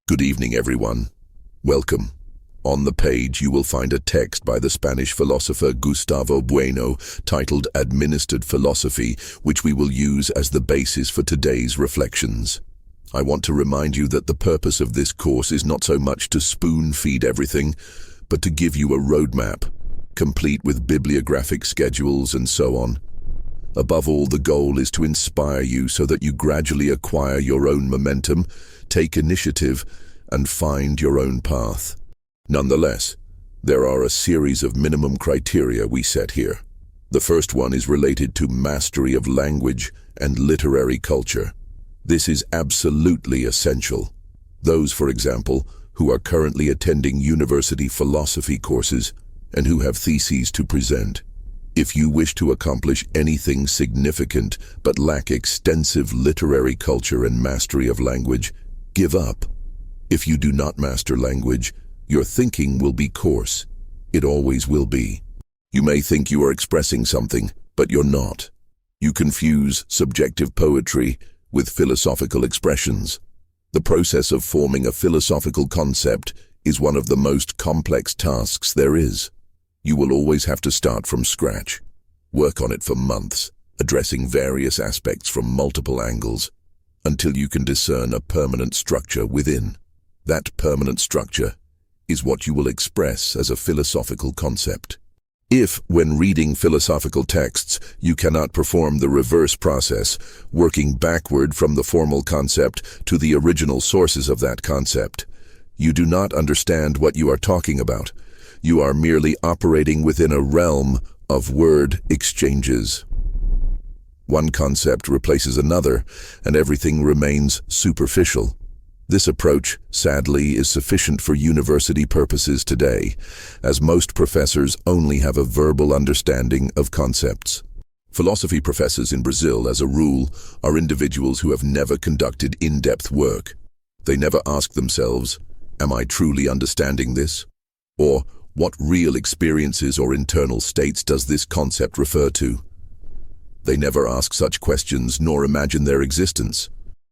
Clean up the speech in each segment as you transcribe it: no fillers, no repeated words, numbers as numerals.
Good evening, everyone. Welcome. On the page, you will find a text by the Spanish philosopher Gustavo Bueno titled Administered Philosophy, which we will use as the basis for today's reflections. I want to remind you that the purpose of this course is not so much to spoon-feed everything, but to give you a roadmap, complete with bibliographic schedules and so on. Above all, the goal is to inspire you so that you gradually acquire your own momentum, take initiative, and find your own path. Nonetheless, there are a series of minimum criteria we set here. The first one is related to mastery of language and literary culture. This is absolutely essential. Those, for example, who are currently attending university philosophy courses and who have theses to present. If you wish to accomplish anything significant but lack extensive literary culture and mastery of language, give up. If you do not master language, your thinking will be coarse. It always will be. You may think you are expressing something, but you're not. You confuse subjective poetry with philosophical expressions. The process of forming a philosophical concept is one of the most complex tasks there is. You will always have to start from scratch. Work on it for months, addressing various aspects from multiple angles, until you can discern a permanent structure within. That permanent structure is what you will express as a philosophical concept. If, when reading philosophical texts, you cannot perform the reverse process, working backward from the formal concept to the original sources of that concept, you do not understand what you are talking about. You are merely operating within a realm of word exchanges. One concept replaces another, and everything remains superficial. This approach, sadly, is sufficient for university purposes today, as most professors only have a verbal understanding of concepts. Philosophy professors in Brazil, as a rule, are individuals who have never conducted in-depth work. They never ask themselves, "Am I truly understanding this?" Or, "What real experiences or internal states does this concept refer to?" They never ask such questions nor imagine their existence.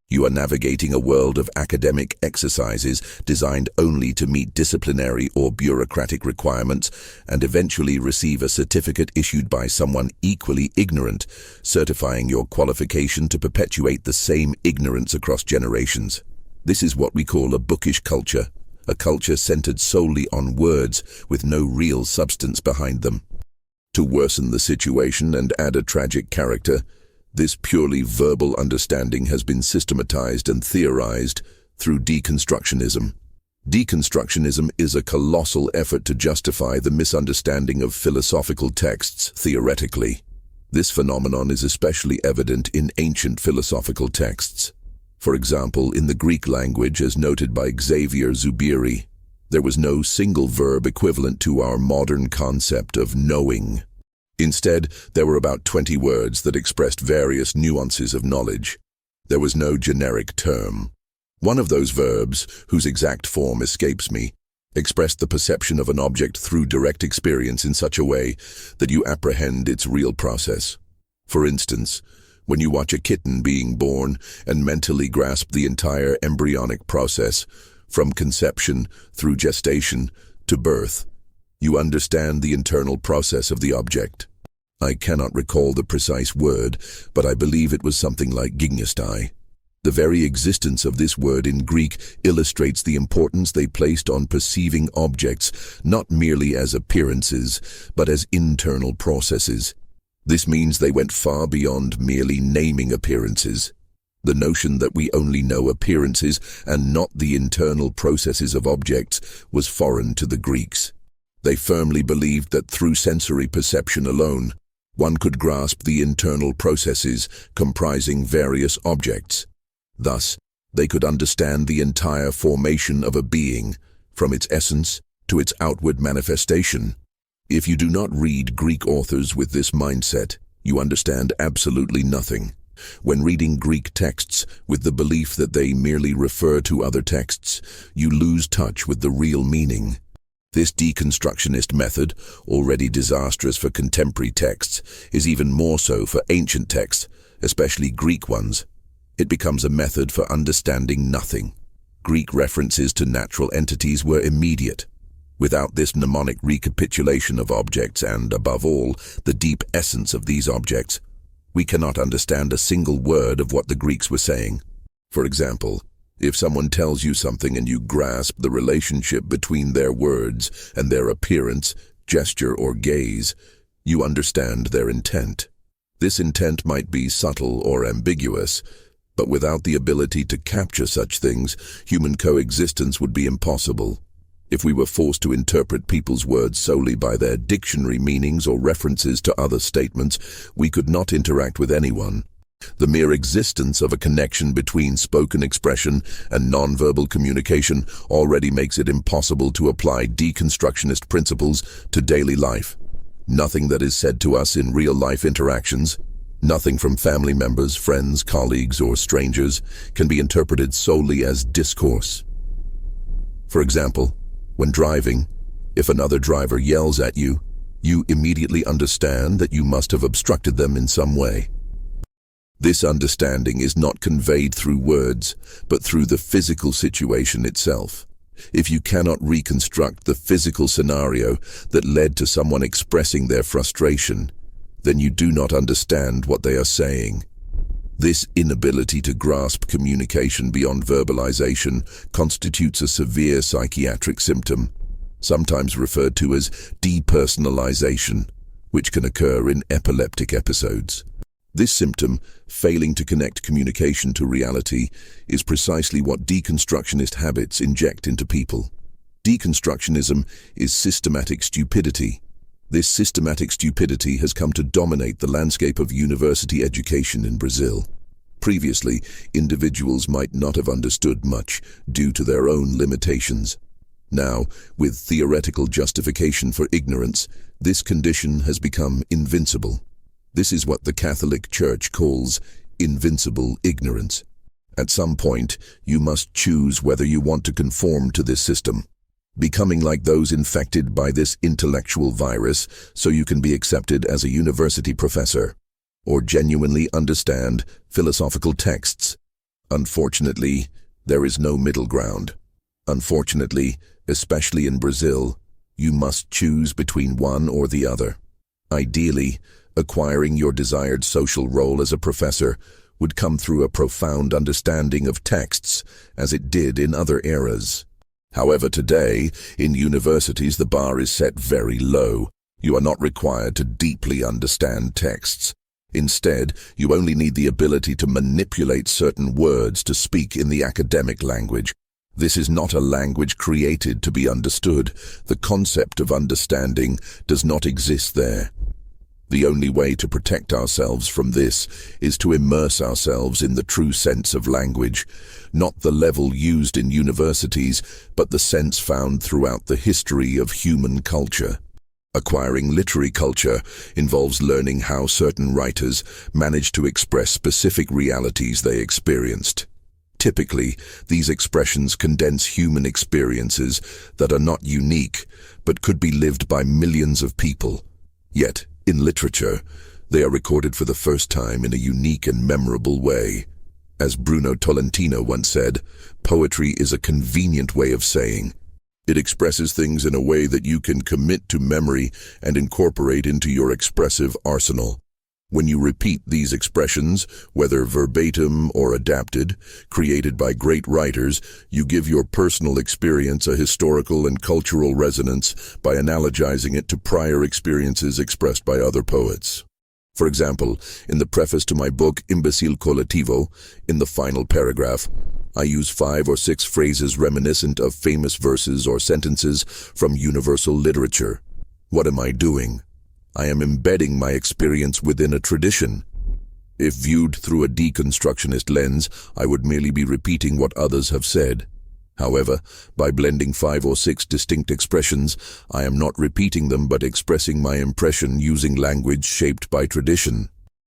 You are navigating a world of academic exercises designed only to meet disciplinary or bureaucratic requirements and eventually receive a certificate issued by someone equally ignorant, certifying your qualification to perpetuate the same ignorance across generations. This is what we call a bookish culture, a culture centered solely on words with no real substance behind them. To worsen the situation and add a tragic character, this purely verbal understanding has been systematized and theorized through deconstructionism. Deconstructionism is a colossal effort to justify the misunderstanding of philosophical texts theoretically. This phenomenon is especially evident in ancient philosophical texts. For example, in the Greek language, as noted by Xavier Zubiri, there was no single verb equivalent to our modern concept of knowing. Instead, there were about 20 words that expressed various nuances of knowledge. There was no generic term. One of those verbs, whose exact form escapes me, expressed the perception of an object through direct experience in such a way that you apprehend its real process. For instance, when you watch a kitten being born and mentally grasp the entire embryonic process, from conception through gestation to birth, you understand the internal process of the object. I cannot recall the precise word, but I believe it was something like gymnastai. The very existence of this word in Greek illustrates the importance they placed on perceiving objects not merely as appearances, but as internal processes. This means they went far beyond merely naming appearances. The notion that we only know appearances and not the internal processes of objects was foreign to the Greeks. They firmly believed that through sensory perception alone, one could grasp the internal processes comprising various objects. Thus, they could understand the entire formation of a being, from its essence to its outward manifestation. If you do not read Greek authors with this mindset, you understand absolutely nothing. When reading Greek texts with the belief that they merely refer to other texts, you lose touch with the real meaning. This deconstructionist method, already disastrous for contemporary texts, is even more so for ancient texts, especially Greek ones. It becomes a method for understanding nothing. Greek references to natural entities were immediate. Without this mnemonic recapitulation of objects and, above all, the deep essence of these objects, we cannot understand a single word of what the Greeks were saying. For example, if someone tells you something and you grasp the relationship between their words and their appearance, gesture, or gaze, you understand their intent. This intent might be subtle or ambiguous, but without the ability to capture such things, human coexistence would be impossible. If we were forced to interpret people's words solely by their dictionary meanings or references to other statements, we could not interact with anyone. The mere existence of a connection between spoken expression and nonverbal communication already makes it impossible to apply deconstructionist principles to daily life. Nothing that is said to us in real-life interactions, nothing from family members, friends, colleagues, or strangers, can be interpreted solely as discourse. For example, when driving, if another driver yells at you, you immediately understand that you must have obstructed them in some way. This understanding is not conveyed through words, but through the physical situation itself. If you cannot reconstruct the physical scenario that led to someone expressing their frustration, then you do not understand what they are saying. This inability to grasp communication beyond verbalization constitutes a severe psychiatric symptom, sometimes referred to as depersonalization, which can occur in epileptic episodes. This symptom, failing to connect communication to reality, is precisely what deconstructionist habits inject into people. Deconstructionism is systematic stupidity. This systematic stupidity has come to dominate the landscape of university education in Brazil. Previously, individuals might not have understood much due to their own limitations. Now, with theoretical justification for ignorance, this condition has become invincible. This is what the Catholic Church calls invincible ignorance. At some point, you must choose whether you want to conform to this system, becoming like those infected by this intellectual virus so you can be accepted as a university professor, or genuinely understand philosophical texts. Unfortunately, there is no middle ground. Unfortunately, especially in Brazil, you must choose between one or the other. Ideally, acquiring your desired social role as a professor would come through a profound understanding of texts, as it did in other eras. However, today, in universities, the bar is set very low. You are not required to deeply understand texts. Instead, you only need the ability to manipulate certain words to speak in the academic language. This is not a language created to be understood. The concept of understanding does not exist there. The only way to protect ourselves from this is to immerse ourselves in the true sense of language, not the level used in universities, but the sense found throughout the history of human culture. Acquiring literary culture involves learning how certain writers managed to express specific realities they experienced. Typically, these expressions condense human experiences that are not unique, but could be lived by millions of people. Yet, in literature, they are recorded for the first time in a unique and memorable way. As Bruno Tolentino once said, poetry is a convenient way of saying. It expresses things in a way that you can commit to memory and incorporate into your expressive arsenal. When you repeat these expressions, whether verbatim or adapted, created by great writers, you give your personal experience a historical and cultural resonance by analogizing it to prior experiences expressed by other poets. For example, in the preface to my book Imbecil Coletivo, in the final paragraph, I use 5 or 6 phrases reminiscent of famous verses or sentences from universal literature. What am I doing? I am embedding my experience within a tradition. If viewed through a deconstructionist lens, I would merely be repeating what others have said. However, by blending 5 or 6 distinct expressions, I am not repeating them but expressing my impression using language shaped by tradition.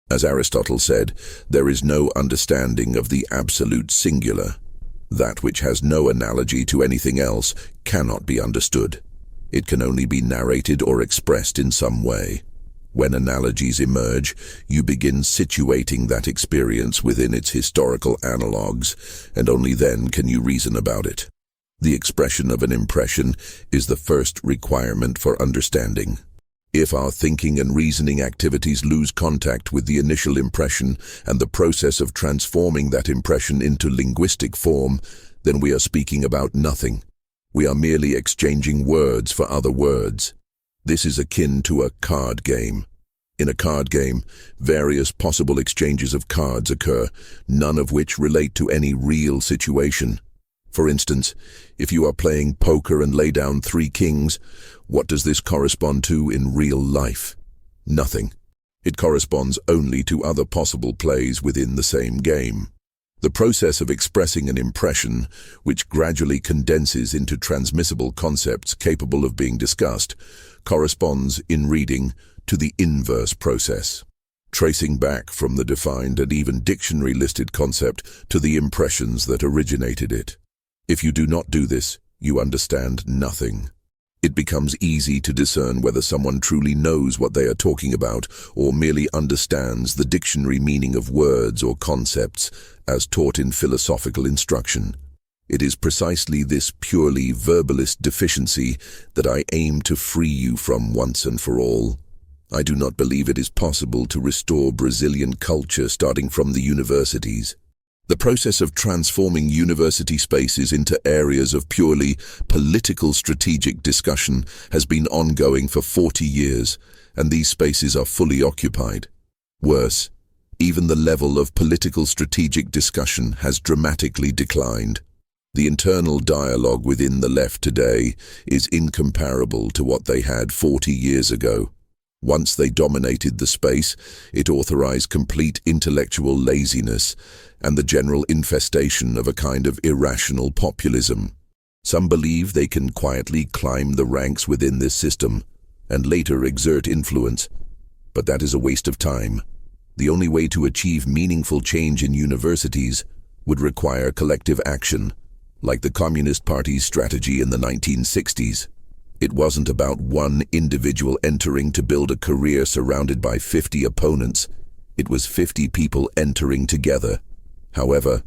As Aristotle said, there is no understanding of the absolute singular. That which has no analogy to anything else cannot be understood. It can only be narrated or expressed in some way. When analogies emerge, you begin situating that experience within its historical analogues, and only then can you reason about it. The expression of an impression is the first requirement for understanding. If our thinking and reasoning activities lose contact with the initial impression and the process of transforming that impression into linguistic form, then we are speaking about nothing. We are merely exchanging words for other words. This is akin to a card game. In a card game, various possible exchanges of cards occur, none of which relate to any real situation. For instance, if you are playing poker and lay down 3 kings, what does this correspond to in real life? Nothing. It corresponds only to other possible plays within the same game. The process of expressing an impression, which gradually condenses into transmissible concepts capable of being discussed, corresponds, in reading, to the inverse process, tracing back from the defined and even dictionary-listed concept to the impressions that originated it. If you do not do this, you understand nothing. It becomes easy to discern whether someone truly knows what they are talking about or merely understands the dictionary meaning of words or concepts as taught in philosophical instruction. It is precisely this purely verbalist deficiency that I aim to free you from once and for all. I do not believe it is possible to restore Brazilian culture starting from the universities. The process of transforming university spaces into areas of purely political strategic discussion has been ongoing for 40 years, and these spaces are fully occupied. Worse, even the level of political strategic discussion has dramatically declined. The internal dialogue within the left today is incomparable to what they had 40 years ago. Once they dominated the space, it authorized complete intellectual laziness and the general infestation of a kind of irrational populism. Some believe they can quietly climb the ranks within this system and later exert influence, but that is a waste of time. The only way to achieve meaningful change in universities would require collective action, like the Communist Party's strategy in the 1960s. It wasn't about one individual entering to build a career surrounded by 50 opponents. It was 50 people entering together. However,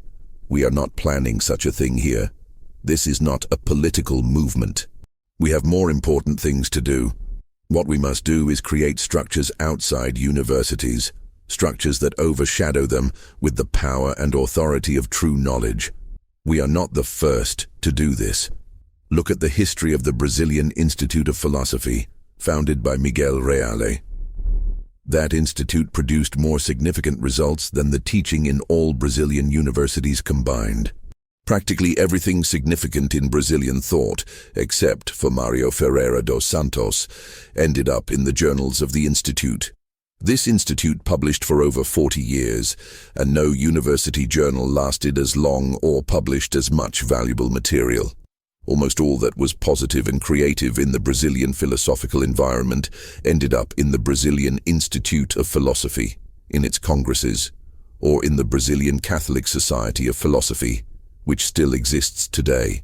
we are not planning such a thing here. This is not a political movement. We have more important things to do. What we must do is create structures outside universities, structures that overshadow them with the power and authority of true knowledge. We are not the first to do this. Look at the history of the Brazilian Institute of Philosophy, founded by Miguel Reale. That institute produced more significant results than the teaching in all Brazilian universities combined. Practically everything significant in Brazilian thought, except for Mario Ferreira dos Santos, ended up in the journals of the institute. This institute published for over 40 years, and no university journal lasted as long or published as much valuable material. Almost all that was positive and creative in the Brazilian philosophical environment ended up in the Brazilian Institute of Philosophy, in its congresses, or in the Brazilian Catholic Society of Philosophy, which still exists today.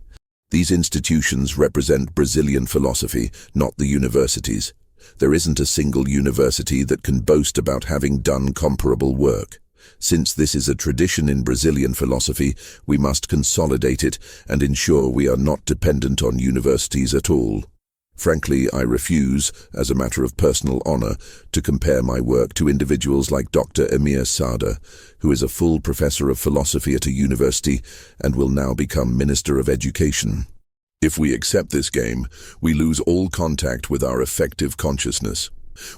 These institutions represent Brazilian philosophy, not the universities. There isn't a single university that can boast about having done comparable work. Since this is a tradition in Brazilian philosophy, we must consolidate it and ensure we are not dependent on universities at all. Frankly, I refuse, as a matter of personal honor, to compare my work to individuals like Dr. Emir Sada, who is a full professor of philosophy at a university and will now become Minister of Education. If we accept this game, we lose all contact with our effective consciousness.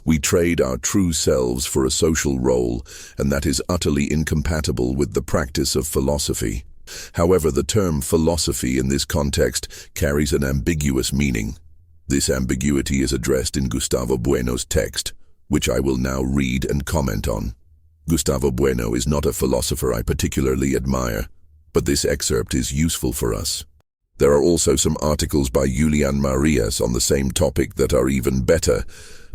We trade our true selves for a social role, and that is utterly incompatible with the practice of philosophy. However, the term philosophy in this context carries an ambiguous meaning. This ambiguity is addressed in Gustavo Bueno's text, which I will now read and comment on. Gustavo Bueno is not a philosopher I particularly admire, but this excerpt is useful for us. There are also some articles by Julian Marias on the same topic that are even better,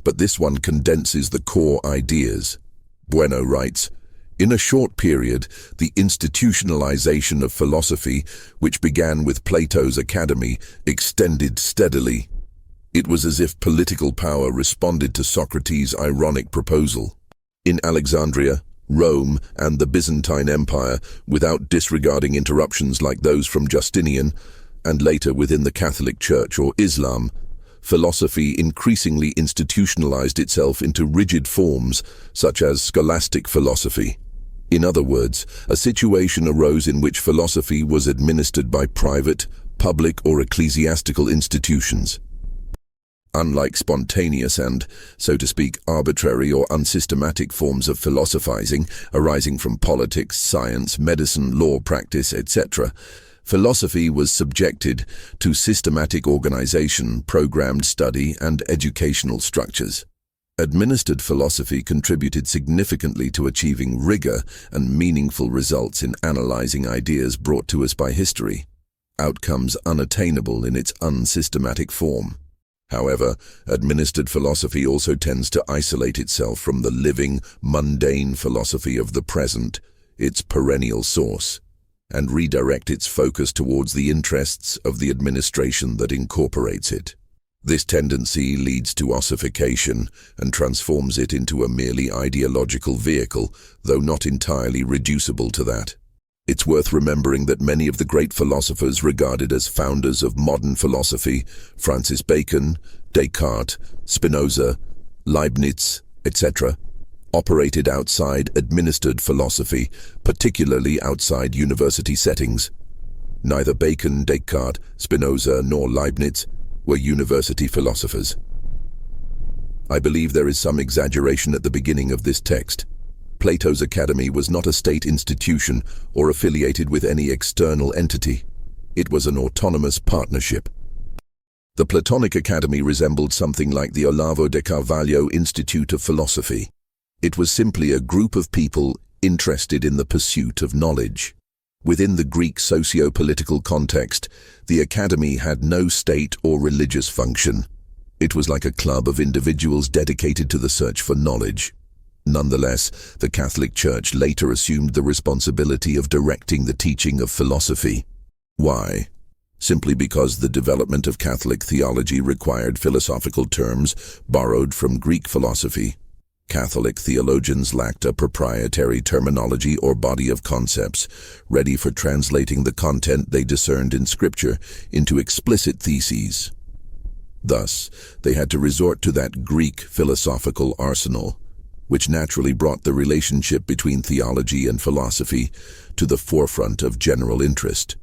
but this one condenses the core ideas. Bueno writes, "In a short period, the institutionalization of philosophy, which began with Plato's Academy, extended steadily. It was as if political power responded to Socrates' ironic proposal. In Alexandria, Rome, and the Byzantine Empire, without disregarding interruptions like those from Justinian, and later within the Catholic Church or Islam, philosophy increasingly institutionalized itself into rigid forms, such as scholastic philosophy. In other words, a situation arose in which philosophy was administered by private, public, or ecclesiastical institutions. Unlike spontaneous and, so to speak, arbitrary or unsystematic forms of philosophizing arising from politics, science, medicine, law, practice, etc., philosophy was subjected to systematic organization, programmed study, and educational structures. Administered philosophy contributed significantly to achieving rigor and meaningful results in analyzing ideas brought to us by history, outcomes unattainable in its unsystematic form. However, administered philosophy also tends to isolate itself from the living, mundane philosophy of the present, its perennial source, and redirect its focus towards the interests of the administration that incorporates it. This tendency leads to ossification and transforms it into a merely ideological vehicle, though not entirely reducible to that. It's worth remembering that many of the great philosophers regarded as founders of modern philosophy, Francis Bacon, Descartes, Spinoza, Leibniz, etc., operated outside administered philosophy, particularly outside university settings. Neither Bacon, Descartes, Spinoza, nor Leibniz were university philosophers. I believe there is some exaggeration at the beginning of this text. Plato's academy was not a state institution or affiliated with any external entity. It was an autonomous partnership. The Platonic Academy resembled something like the Olavo de Carvalho Institute of Philosophy. It was simply a group of people interested in the pursuit of knowledge. Within the Greek socio-political context, the academy had no state or religious function. It was like a club of individuals dedicated to the search for knowledge. Nonetheless, the Catholic Church later assumed the responsibility of directing the teaching of philosophy. Why? Simply because the development of Catholic theology required philosophical terms borrowed from Greek philosophy. Catholic theologians lacked a proprietary terminology or body of concepts, ready for translating the content they discerned in Scripture into explicit theses. Thus, they had to resort to that Greek philosophical arsenal, which naturally brought the relationship between theology and philosophy to the forefront of general interest.